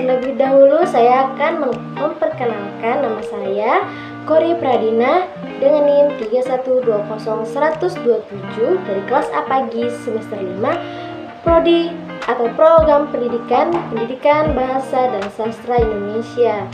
Terlebih dahulu saya akan memperkenalkan nama saya Kori Pradina dengan NIM 3120127 dari kelas A pagi semester 5 Prodi atau Program Pendidikan Bahasa dan Sastra Indonesia.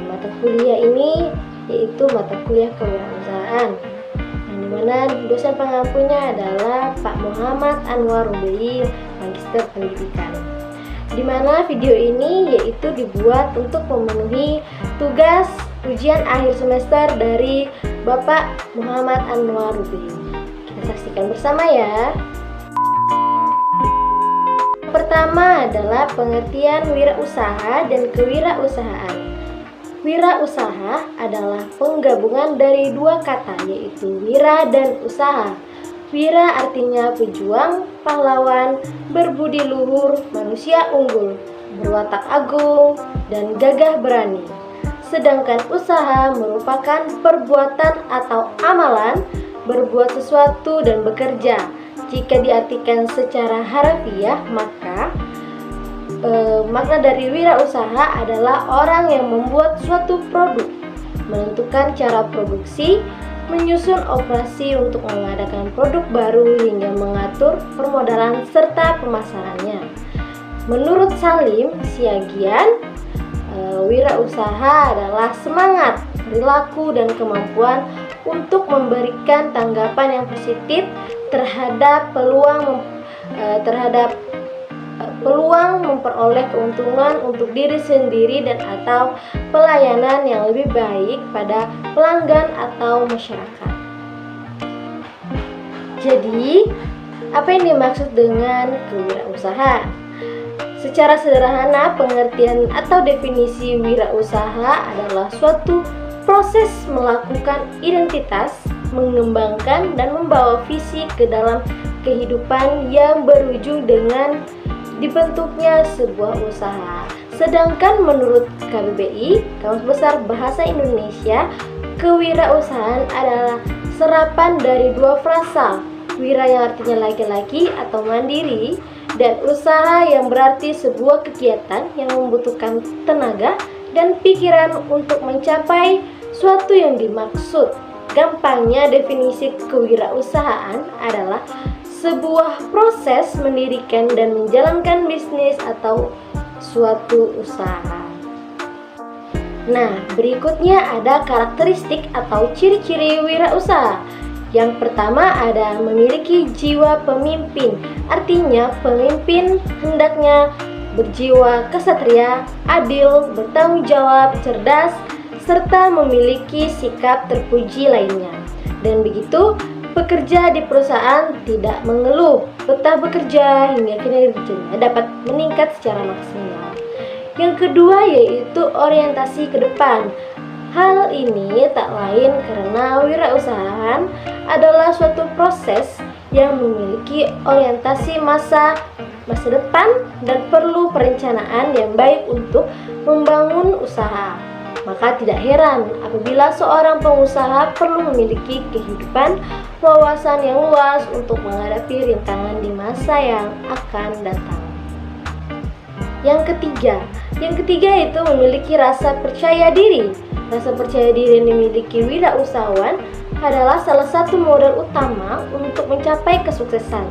Mata kuliah ini yaitu mata kuliah kewirausahaan, yang dimana dosen pengampunya adalah Pak Muhammad Anwar Rubeyi, Magister Pendidikan. Di mana video ini yaitu dibuat untuk memenuhi tugas ujian akhir semester dari Bapak Muhammad Anwar Rubeyi. Kita saksikan bersama ya. Pertama adalah pengertian wirausaha dan kewirausahaan. Wirausaha adalah penggabungan dari dua kata, yaitu wira dan usaha. Wira artinya pejuang, pahlawan, berbudi luhur, manusia unggul, berwatak agung, dan gagah berani. Sedangkan usaha merupakan perbuatan atau amalan, berbuat sesuatu dan bekerja. Jika diartikan secara harfiah, maka makna dari wirausaha adalah orang yang membuat suatu produk, menentukan cara produksi, menyusun operasi untuk mengadakan produk baru hingga mengatur permodalan serta pemasarannya. Menurut Salim Siagian, wirausaha adalah semangat, perilaku, dan kemampuan untuk memberikan tanggapan yang positif terhadap peluang memperoleh keuntungan untuk diri sendiri dan atau pelayanan yang lebih baik pada pelanggan atau masyarakat. Jadi, apa yang dimaksud dengan kewirausahaan? Secara sederhana, pengertian atau definisi wirausaha adalah suatu proses melakukan identitas, mengembangkan dan membawa visi ke dalam kehidupan yang berujung dengan dibentuknya sebuah usaha. Sedangkan menurut KBBI, Kamus Besar Bahasa Indonesia, kewirausahaan adalah serapan dari dua frasa, wira yang artinya laki-laki atau mandiri, dan usaha yang berarti sebuah kegiatan yang membutuhkan tenaga dan pikiran untuk mencapai suatu yang dimaksud. Gampangnya, definisi kewirausahaan adalah sebuah proses mendirikan dan menjalankan bisnis atau suatu usaha. Nah, berikutnya ada karakteristik atau ciri-ciri wirausaha. Yang pertama ada memiliki jiwa pemimpin. Artinya pemimpin hendaknya berjiwa kesatria, adil, bertanggung jawab, cerdas, serta memiliki sikap terpuji lainnya. Dan begitu, pekerja di perusahaan tidak mengeluh, betah bekerja hingga kinerjanya dapat meningkat secara maksimal. Yang kedua yaitu orientasi ke depan. Hal ini tak lain karena wirausahaan adalah suatu proses yang memiliki orientasi masa depan dan perlu perencanaan yang baik untuk membangun usaha. Maka tidak heran apabila seorang pengusaha perlu memiliki kehidupan wawasan yang luas untuk menghadapi rintangan di masa yang akan datang. Yang ketiga yaitu memiliki rasa percaya diri. Rasa percaya diri yang dimiliki wirausahawan adalah salah satu modal utama untuk mencapai kesuksesan.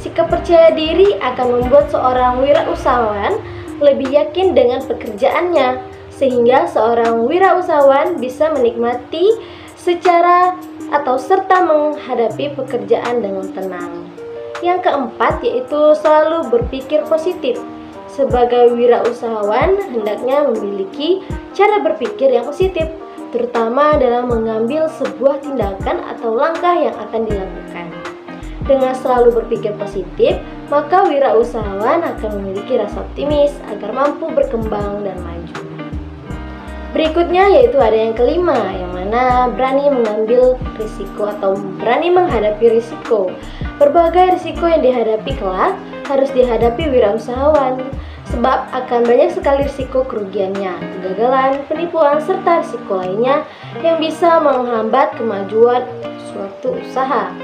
Sikap percaya diri akan membuat seorang wirausahawan lebih yakin dengan pekerjaannya, sehingga seorang wirausahawan bisa menikmati serta menghadapi pekerjaan dengan tenang. Yang keempat yaitu selalu berpikir positif. Sebagai wirausahawan hendaknya memiliki cara berpikir yang positif, terutama dalam mengambil sebuah tindakan atau langkah yang akan dilakukan. Dengan selalu berpikir positif, maka wirausahawan akan memiliki rasa optimis agar mampu berkembang dan maju. Berikutnya yaitu ada yang kelima, yang mana berani mengambil risiko atau berani menghadapi risiko. Berbagai risiko yang dihadapi kelak harus dihadapi wirausahawan, sebab akan banyak sekali risiko kerugiannya, kegagalan, penipuan, serta risiko lainnya yang bisa menghambat kemajuan suatu usaha.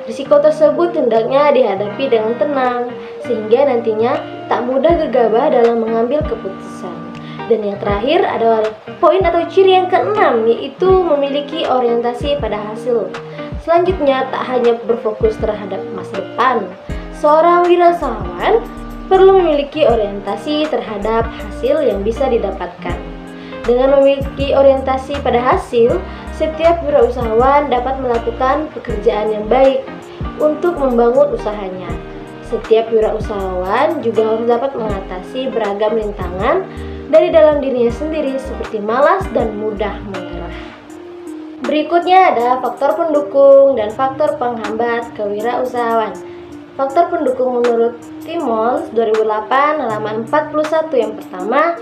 Risiko tersebut hendaknya dihadapi dengan tenang, sehingga nantinya tak tak mudah gegabah dalam mengambil keputusan. Dan yang terakhir adalah poin atau ciri yang keenam, yaitu memiliki orientasi pada hasil. Selanjutnya, tak hanya berfokus terhadap masa depan, seorang wirausahawan perlu memiliki orientasi terhadap hasil yang bisa didapatkan. Dengan memiliki orientasi pada hasil, setiap wirausahawan dapat melakukan pekerjaan yang baik untuk membangun usahanya. Setiap wirausahawan juga harus dapat mengatasi beragam rintangan dari dalam dirinya sendiri seperti malas dan mudah menyerah. Berikutnya ada faktor pendukung dan faktor penghambat kewirausahaan. Faktor pendukung menurut Timmons 2008 halaman 41 yang pertama,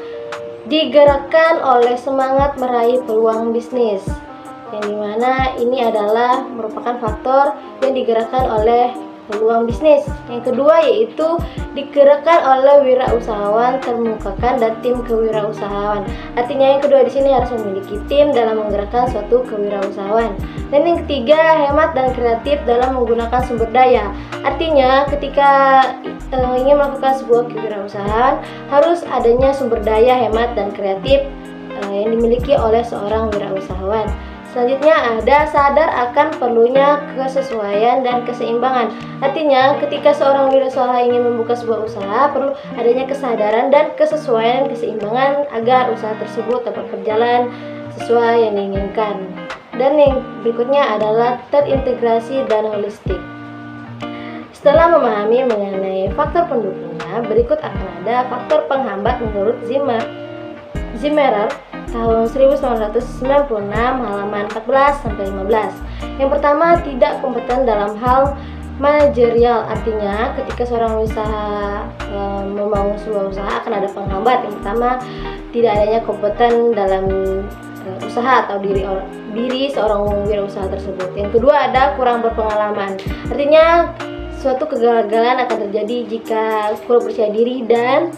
digerakkan oleh semangat meraih peluang bisnis, yang dimana ini adalah merupakan faktor yang digerakkan oleh peluang bisnis. Yang kedua yaitu digerakkan oleh wirausahawan termukakan dan tim kewirausahaan. Artinya yang kedua di sini harus memiliki tim dalam menggerakkan suatu kewirausahaan. Dan yang ketiga, hemat dan kreatif dalam menggunakan sumber daya. Artinya ketika ingin melakukan sebuah kewirausahaan harus adanya sumber daya hemat dan kreatif yang dimiliki oleh seorang wirausahawan. Selanjutnya ada sadar akan perlunya kesesuaian dan keseimbangan. Artinya ketika seorang wirausaha ingin membuka sebuah usaha, perlu adanya kesadaran dan kesesuaian dan keseimbangan agar usaha tersebut dapat berjalan sesuai yang diinginkan. Dan yang berikutnya adalah terintegrasi dan holistik. Setelah memahami mengenai faktor pendukungnya, berikut akan ada faktor penghambat menurut Zimmerer tahun 1996 halaman 14-15. Yang pertama, tidak kompeten dalam hal manajerial. Artinya ketika seorang usaha membangun sebuah usaha akan ada penghambat. Yang pertama, tidak adanya kompeten dalam usaha atau diri seorang wirausaha tersebut. Yang kedua, ada kurang berpengalaman. Artinya suatu kegagalan akan terjadi jika kurang percaya diri dan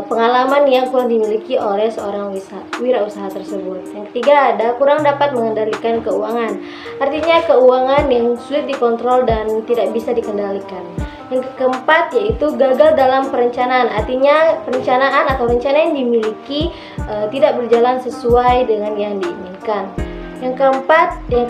pengalaman yang kurang dimiliki oleh seorang wirausaha tersebut. Yang ketiga, ada kurang dapat mengendalikan keuangan. Artinya keuangan yang sulit dikontrol dan tidak bisa dikendalikan. Yang keempat yaitu gagal dalam perencanaan. Artinya perencanaan atau rencana yang dimiliki tidak berjalan sesuai dengan yang diinginkan. Yang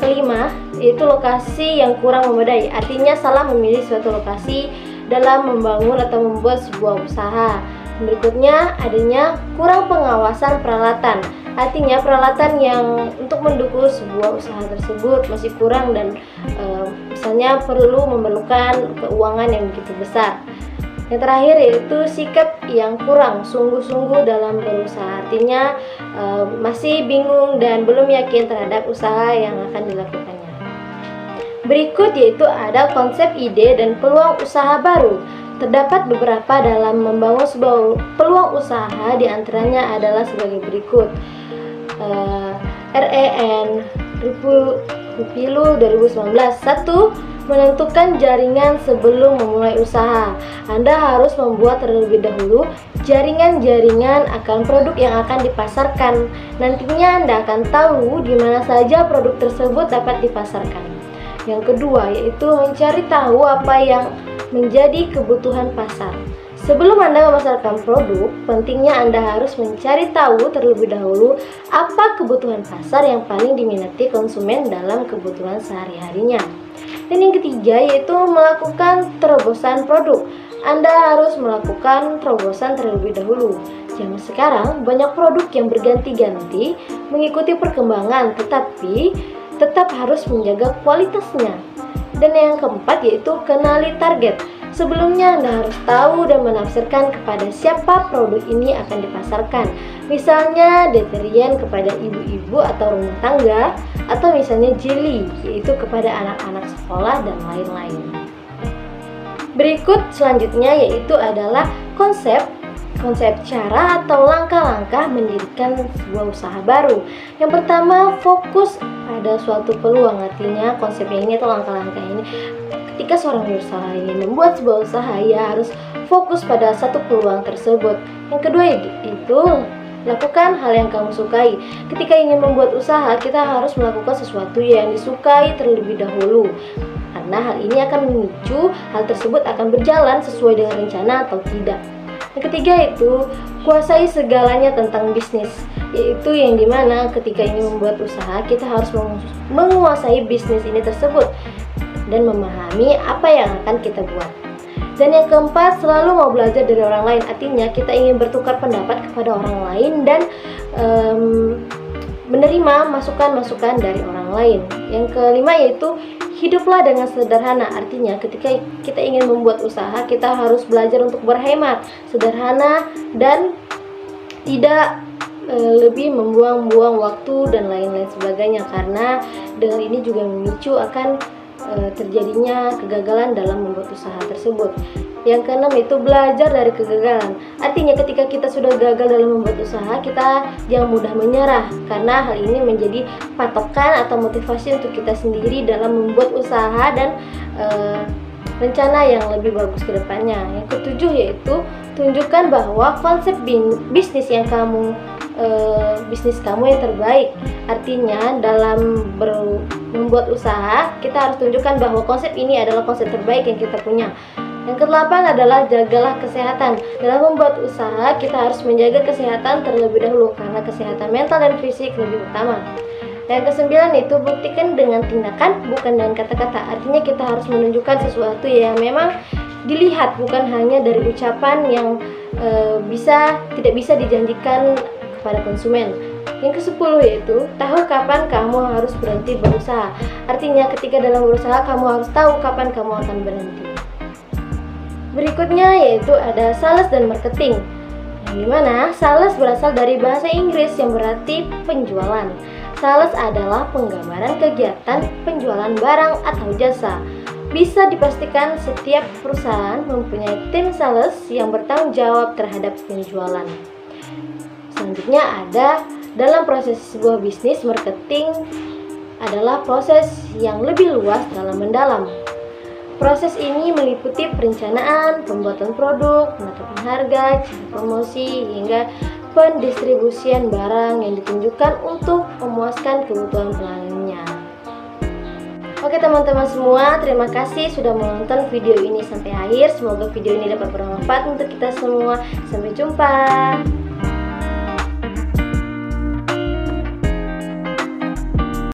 kelima yaitu lokasi yang kurang memadai. Artinya salah memilih suatu lokasi dalam membangun atau membuat sebuah usaha. Berikutnya adanya kurang pengawasan peralatan. Artinya peralatan yang untuk mendukung sebuah usaha tersebut masih kurang dan misalnya memerlukan keuangan yang begitu besar. Yang terakhir yaitu sikap yang kurang sungguh-sungguh dalam berusaha. Artinya masih bingung dan belum yakin terhadap usaha yang akan dilakukannya. Berikut yaitu ada konsep, ide, dan peluang usaha baru. Terdapat beberapa dalam membangun sebuah peluang usaha, diantaranya adalah sebagai berikut. REN Rupilu 2019. 1. Menentukan jaringan sebelum memulai usaha. Anda harus membuat terlebih dahulu jaringan-jaringan akan produk yang akan dipasarkan. Nantinya Anda akan tahu di mana saja produk tersebut dapat dipasarkan. Yang kedua yaitu mencari tahu apa yang menjadi kebutuhan pasar. Sebelum Anda memasarkan produk, pentingnya Anda harus mencari tahu terlebih dahulu apa kebutuhan pasar yang paling diminati konsumen dalam kebutuhan sehari-harinya. Dan yang ketiga yaitu melakukan terobosan produk. Anda harus melakukan terobosan terlebih dahulu. Zaman sekarang banyak produk yang berganti-ganti mengikuti perkembangan, tetapi tetap harus menjaga kualitasnya. Dan yang keempat yaitu kenali target. Sebelumnya Anda harus tahu dan menafsirkan kepada siapa produk ini akan dipasarkan. Misalnya deterjen kepada ibu-ibu atau rumah tangga, atau misalnya jelly yaitu kepada anak-anak sekolah dan lain-lain. Berikut selanjutnya yaitu adalah konsep cara atau langkah-langkah mendirikan sebuah usaha baru. Yang pertama, fokus pada suatu peluang. Artinya konsepnya ini atau langkah-langkah ini, ketika seorang berusaha ingin membuat sebuah usaha, ia harus fokus pada satu peluang tersebut. Yang kedua itu lakukan hal yang kamu sukai. Ketika ingin membuat usaha, kita harus melakukan sesuatu yang disukai terlebih dahulu, karena hal ini akan memicu hal tersebut akan berjalan sesuai dengan rencana atau tidak. Yang ketiga itu kuasai segalanya tentang bisnis, yaitu yang dimana ketika ini membuat usaha kita harus menguasai bisnis ini tersebut dan memahami apa yang akan kita buat. Dan yang keempat, selalu mau belajar dari orang lain. Artinya kita ingin bertukar pendapat kepada orang lain dan menerima masukan-masukan dari orang lain. Yang kelima yaitu hiduplah dengan sederhana. Artinya ketika kita ingin membuat usaha, kita harus belajar untuk berhemat, sederhana, dan tidak lebih membuang-buang waktu dan lain-lain sebagainya, karena dengan ini juga memicu akan terjadinya kegagalan dalam membuat usaha tersebut. Yang keenam itu belajar dari kegagalan. Artinya ketika kita sudah gagal dalam membuat usaha, kita jangan mudah menyerah, karena hal ini menjadi patokan atau motivasi untuk kita sendiri dalam membuat usaha dan rencana yang lebih bagus ke depannya. Yang ketujuh yaitu tunjukkan bahwa konsep bisnis yang bisnis kamu yang terbaik. Artinya dalam membuat usaha kita harus tunjukkan bahwa konsep ini adalah konsep terbaik yang kita punya. Yang kedelapan adalah jagalah kesehatan. Dalam membuat usaha kita harus menjaga kesehatan terlebih dahulu, karena kesehatan mental dan fisik lebih utama. Yang kesembilan itu buktikan dengan tindakan, bukan dengan kata-kata. Artinya kita harus menunjukkan sesuatu yang memang dilihat, bukan hanya dari ucapan yang tidak bisa dijanjikan kepada konsumen. Yang ke-10 yaitu tahu kapan kamu harus berhenti berusaha. Artinya ketika dalam berusaha kamu harus tahu kapan kamu akan berhenti. Berikutnya yaitu ada sales dan marketing, yang dimana sales berasal dari bahasa Inggris yang berarti penjualan. Sales adalah penggambaran kegiatan penjualan barang atau jasa. Bisa dipastikan setiap perusahaan mempunyai tim sales yang bertanggung jawab terhadap penjualan. Selanjutnya ada dalam proses sebuah bisnis, marketing adalah proses yang lebih luas dalam mendalam. Proses ini meliputi perencanaan, pembuatan produk, penetapan harga, cara promosi, hingga pendistribusian barang yang ditunjukkan untuk memuaskan kebutuhan pelanggannya. Oke teman-teman semua, terima kasih sudah menonton video ini sampai akhir. Semoga video ini dapat bermanfaat untuk kita semua. Sampai jumpa.